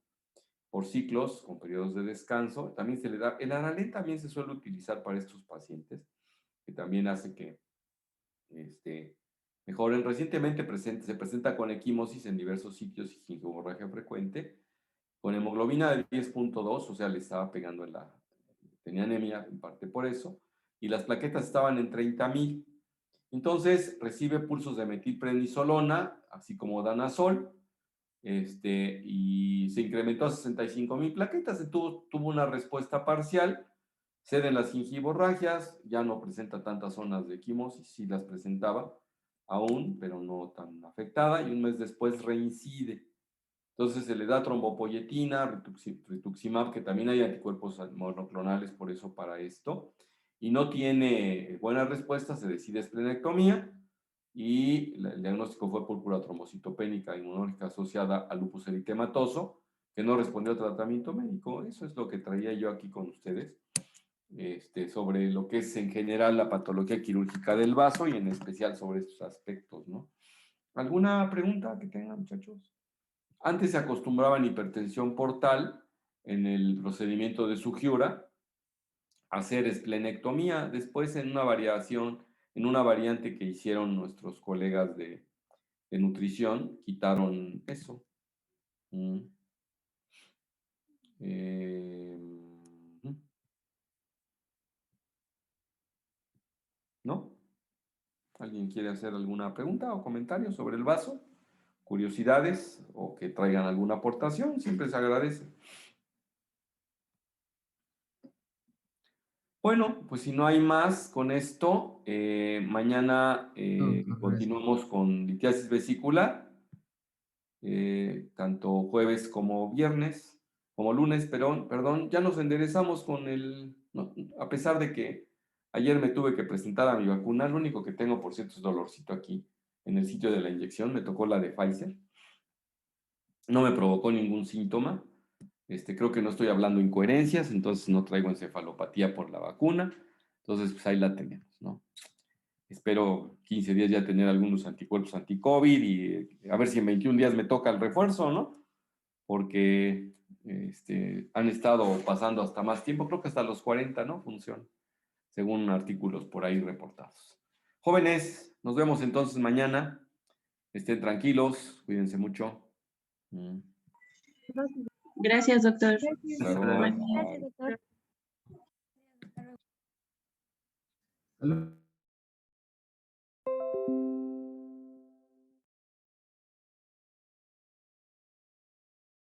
por ciclos, con periodos de descanso, también se le da, el Aralén también se suele utilizar para estos pacientes, que también hace que mejoren. Recientemente se presenta con equimosis en diversos sitios y gingivorragia frecuente, con hemoglobina de 10.2, o sea, le estaba pegando tenía anemia en parte por eso, y las plaquetas estaban en 30,000. Entonces, recibe pulsos de metilprednisolona, así como danazol, y se incrementó a 65,000 plaquetas. Tuvo una respuesta parcial, ceden las gingivorragias, ya no presenta tantas zonas de equimosis, sí las presentaba aún, pero no tan afectada, y un mes después reincide. Entonces se le da trombopoyetina, rituximab, que también hay anticuerpos monoclonales por eso para esto, y no tiene buena respuesta, se decide esplenectomía, y el diagnóstico fue púrpura trombocitopénica inmunológica asociada a lupus eritematoso, que no respondió a tratamiento médico. Eso es lo que traía yo aquí con ustedes, sobre lo que es en general la patología quirúrgica del vaso y en especial sobre estos aspectos, ¿no? ¿Alguna pregunta que tengan, muchachos? Antes se acostumbraba en hipertensión portal, en el procedimiento de Sugiura, a hacer esplenectomía. Después, en una variante que hicieron nuestros colegas de nutrición, quitaron eso. ¿No? ¿Alguien quiere hacer alguna pregunta o comentario sobre el vaso? Curiosidades o que traigan alguna aportación, siempre se agradece. Bueno, pues si no hay más con esto, mañana continuamos con litiasis vesicular, tanto jueves como viernes, como lunes, perdón, ya nos enderezamos con no, a pesar de que ayer me tuve que presentar a mi vacuna, lo único que tengo, por cierto, es dolorcito aquí en el sitio de la inyección, me tocó la de Pfizer, no me provocó ningún síntoma. Creo que no estoy hablando incoherencias, entonces no traigo encefalopatía por la vacuna. Entonces, pues ahí la tenemos, ¿no? Espero 15 días ya tener algunos anticuerpos anti-COVID y a ver si en 21 días me toca el refuerzo, ¿no? Porque han estado pasando hasta más tiempo, creo que hasta los 40, ¿no? Funciona, según artículos por ahí reportados. Jóvenes, nos vemos entonces mañana. Estén tranquilos, cuídense mucho. Gracias, doctor. Luego, Gracias, doctor. Aló.